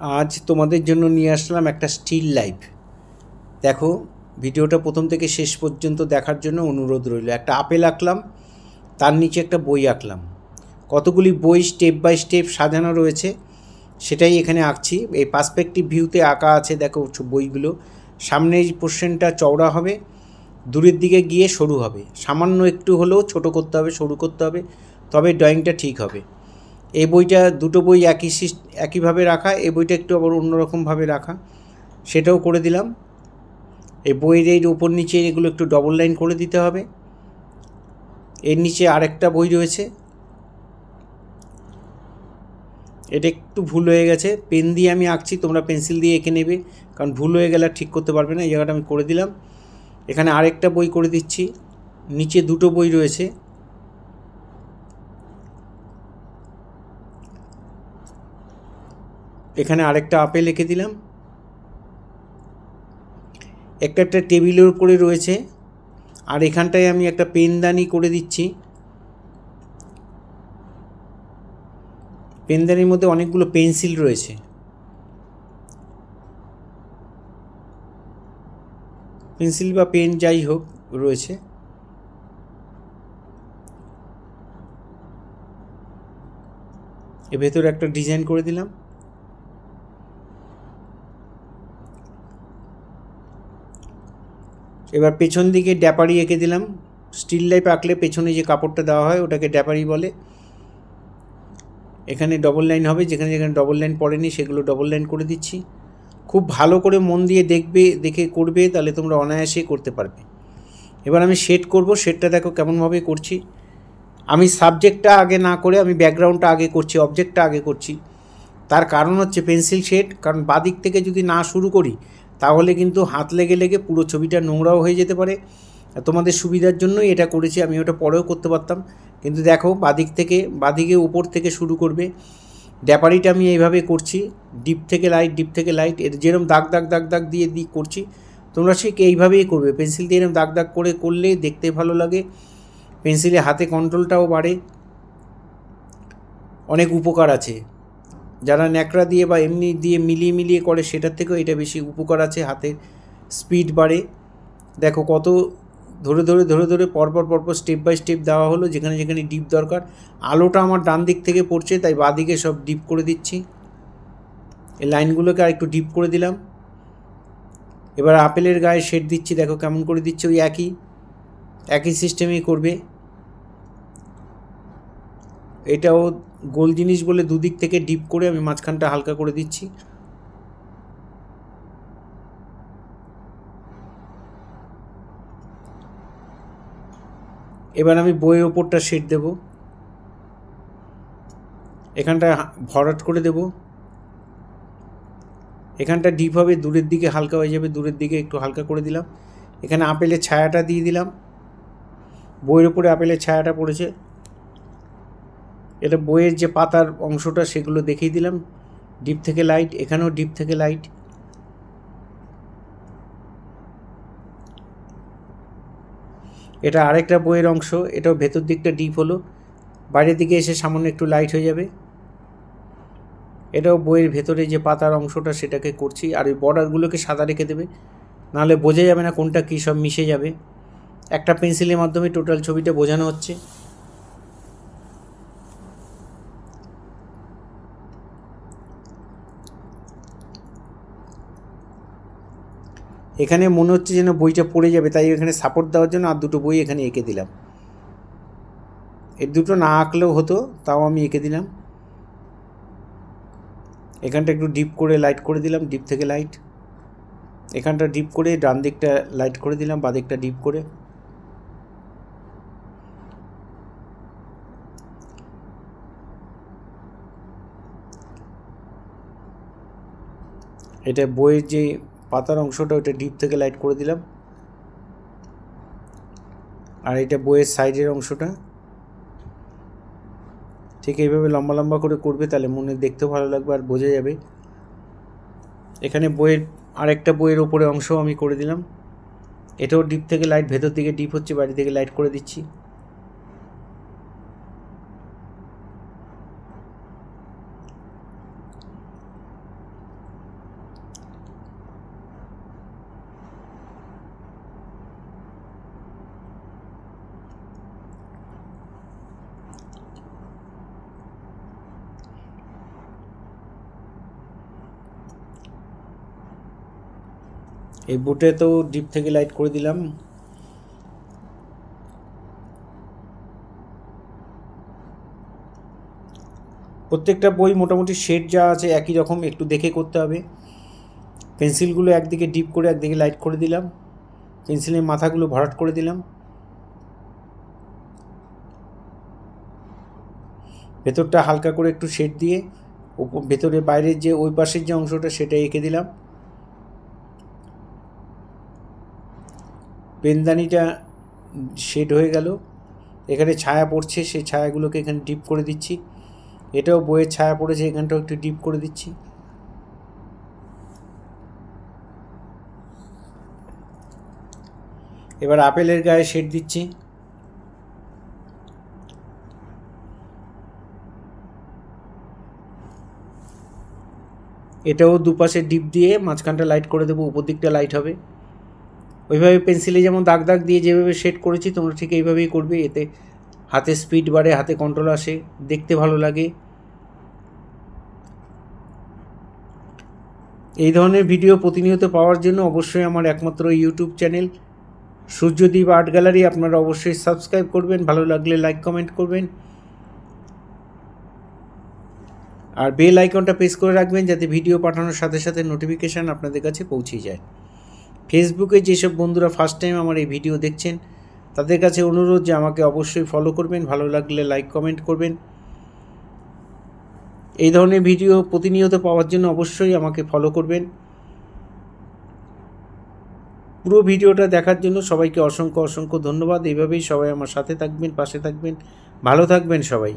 আজ তোমাদের জন্য নিয়ে আসলাম একটা স্টিল লাইফ। দেখো, ভিডিওটা প্রথম থেকে শেষ পর্যন্ত দেখার জন্য অনুরোধ রইল। একটা আপেল আঁকলাম, তার নিচে একটা বই আঁকলাম। কতগুলি বই স্টেপ বাই স্টেপ সাজানো রয়েছে, সেটাই এখানে আঁকছি। এই পার্সপেক্টিভ ভিউতে আঁকা আছে। দেখো বইগুলো, সামনের পোর্শনটা চওড়া হবে, দূরের দিকে গিয়ে সরু হবে। সামান্য একটু হলেও ছোট করতে হবে, সরু করতে হবে, তবে ড্রয়িংটা ঠিক হবে। এই বইটা, দুটো বই একইভাবে রাখা, এই বইটা একটু আবার অন্যরকমভাবে রাখা, সেটাও করে দিলাম। এই বইয়ের এই উপর নিচে এগুলো একটু ডবল লাইন করে দিতে হবে। এর নিচে আরেকটা বই রয়েছে, এটা একটু ভুল হয়ে গেছে। পেন দিয়ে আমি আঁকছি, তোমরা পেন্সিল দিয়ে এঁকে নেবে, কারণ ভুল হয়ে গেলে ঠিক করতে পারবে না। এই জায়গাটা আমি করে দিলাম। এখানে আরেকটা বই করে দিচ্ছি, নিচে দুটো বই রয়েছে। এখানে আরেকটা আপেল এঁকে দিলাম। একটা টেবিলের উপরে রয়েছে, আর এখানটায় আমি একটা পেনদানি করে দিচ্ছি। পেনদানির মধ্যে অনেকগুলো পেন্সিল রয়েছে। পেন্সিল বা পেন যাই হোক রয়েছে। এর ভেতরে একটা ডিজাইন করে দিলাম। এবার পেছন দিকে ড্যাপারি এঁকে দিলাম। স্টিল লাইফ আঁকলে পেছনে যে কাপড়টা দেওয়া হয় ওটাকে ড্যাপারি বলে। এখানে ডবল লাইন হবে, যেখানে যেখানে ডবল লাইন পড়েনি সেগুলো ডবল লাইন করে দিচ্ছি। খুব ভালো করে মন দিয়ে দেখে করবে, তাহলে তোমরা অনায়াসেই করতে পারবে। এবার আমি শেড করব। শেডটা দেখো কেমনভাবে করছি। আমি সাবজেক্টটা আগে না করে আমি ব্যাকগ্রাউন্ডটা আগে করছি, অবজেক্টটা আগে করছি। তার কারণ হচ্ছে পেন্সিল শেড, কারণ বাদিক থেকে যদি না শুরু করি তাহলে কিন্তু হাত লেগে লেগে পুরো ছবিটা নোংরাও হয়ে যেতে পারে। তোমাদের সুবিধার জন্যই এটা করেছি, আমি ওটা পরেও করতে পারতাম। কিন্তু দেখো, বাদিকে উপর থেকে শুরু করবে। ড্যাপারিটা আমি এইভাবে করছি, ডিপ থেকে লাইট, এর যেরকম দাগ দাগ দাগ দাগ দিয়ে করছি, তোমরা ঠিক এইভাবেই করবে। পেন্সিল দিয়ে এরকম দাগ দাগ করে করলে দেখতে ভালো লাগে, পেন্সিলে হাতে কন্ট্রোলটাও বাড়ে, অনেক উপকার আছে। যারা ন্যাকড়া দিয়ে বা এমনি দিয়ে মিলিয়ে করে, সেটার থেকেও এটা বেশি উপকার আছে, হাতের স্পিড বাড়ে। দেখো কত ধরে পরপর স্টেপ বাই স্টেপ দেওয়া হলো, যেখানে যেখানে ডিপ দরকার। আলোটা আমার ডান দিক থেকে পড়ছে, তাই বাঁ দিকে সব ডিপ করে দিচ্ছি। এই লাইনগুলোকে আর একটু ডিপ করে দিলাম। এবার আপেলের গায়ে শেড দিচ্ছি, দেখো কেমন করে দিচ্ছি। ওই একই সিস্টেমেই করবে। এটাও গোল জিনিস বলে দুদিক থেকে ডিপ করে আমি মাঝখানটা হালকা করে দিচ্ছি। এবার আমি বইয়ের ওপরটা শেড দেব, এখানটা ভরাট করে দেব। এখানটা ডিপ হবে, দূরের দিকে হালকা হয়ে যাবে, দূরের দিকে একটু হালকা করে দিলাম। এখানে আপেলের ছায়াটা দিয়ে দিলাম, বইয়ের ওপরে আপেলের ছায়াটা পড়েছে। এটা বইয়ের যে পাতার অংশটা সেগুলো দেখিয়ে দিলাম। ডিপ থেকে লাইট, এখানেও ডিপ থেকে লাইট। এটা আরেকটা বইয়ের অংশ, এটাও ভেতর দিকটা ডিপ হলো, বাইরের দিকে এসে সামান্য একটু লাইট হয়ে যাবে। এটাও বইয়ের ভেতরে যে পাতার অংশটা সেটাকে করছি। আর ওই বর্ডারগুলোকে সাদা রেখে দেবে, নাহলে বোঝা যাবে না কোনটা কী, সব মিশে যাবে। একটা পেন্সিলের মাধ্যমে টোটাল ছবিটা বোঝানো হচ্ছে। এখানে মনে হচ্ছে যেন বইটা পড়ে যাবে, তাই এখানে সাপোর্ট দেওয়ার জন্য আর দুটো বই এখানে এঁকে দিলাম। এর দুটো না আঁকলেও হতো, তাও আমি এঁকে দিলাম। এখানটা একটু ডিপ করে লাইট করে দিলাম, ডিপ থেকে লাইট। এখানটা ডিপ করে ডান দিকটা লাইট করে দিলাম, বাঁ দিকটা ডিপ করে। এটা বইয়ের যে পাতার অংশটা, ওটা ডিপ থেকে লাইট করে দিলাম। আর এটা বইয়ের সাইডের অংশটা। ঠিক এইভাবে লম্বা লম্বা করে করবে, তাহলে মনে দেখতেও ভালো লাগবে আর বোঝা যাবে। এখানে আরেকটা বইয়ের ওপরে অংশ আমি করে দিলাম, এটাও ডিপ থেকে লাইট, ভেতর দিকে ডিপ হচ্ছে, বাইরে থেকে লাইট করে দিচ্ছি। এই বুটে তো ডিপ থেকে লাইট করে দিলাম। প্রত্যেকটা বই মোটামুটি শেড যা আছে একই রকম, একটু দেখে করতে হবে। পেন্সিলগুলো একদিকে ডিপ করে একদিকে লাইট করে দিলাম, পেন্সিলের মাথাগুলো ভরাট করে দিলাম, ভেতরটা হালকা করে একটু শেড দিয়ে ভেতরে বাইরের যে ওই পাশের যে অংশটা সেটা এঁকে দিলাম। পেনদানিটা শেড হয়ে গেল, এখানে ছায়া পড়ছে, সেই ছায়াগুলোকে এখানে ডিপ করে দিচ্ছি। এটাও বইয়ের ছায়া পড়েছে, এখানটাও একটু ডিপ করে দিচ্ছি। এবার আপেলের গায়ে শেড দিচ্ছি। এটাও দুপাশে ডিপ দিয়ে মাঝখানটা লাইট করে দেবো, উপর দিকটা লাইট হবে। ওইভাবে পেন্সিলে যেমন দাগ দাগ দিয়ে যেভাবে শেড করেছি তোমরা ঠিক এইভাবেই করবে, এতে হাতে স্পিড বাড়ে, হাতে কন্ট্রোল আসে, দেখতে ভালো লাগে। এই ধরনের ভিডিও প্রতিনিয়ত পাওয়ার জন্য অবশ্যই আমার একমাত্র ইউটিউব চ্যানেল সূর্যদ্বীপ আর্ট গ্যালারি আপনারা অবশ্যই সাবস্ক্রাইব করবেন, ভালো লাগলে লাইক কমেন্ট করবেন, আর বেল আইকনটা প্রেস করে রাখবেন যাতে ভিডিও পাঠানোর সাথে সাথে নোটিফিকেশান আপনাদের কাছে পৌঁছে যায়। ফেসবুকে যেসব বন্ধুরা ফার্স্ট টাইম আমার এই ভিডিও দেখছেন তাদের কাছে অনুরোধ যে আমাকে অবশ্যই ফলো করবেন, ভালো লাগলে লাইক কমেন্ট করবেন। এই ধরনের ভিডিও প্রতিনিয়ত পাওয়ার জন্য অবশ্যই আমাকে ফলো করবেন। পুরো ভিডিওটা দেখার জন্য সবাইকে অসংখ্য অসংখ্য ধন্যবাদ। এইভাবেই সবাই আমার সাথে থাকবেন, পাশে থাকবেন, ভালো থাকবেন সবাই।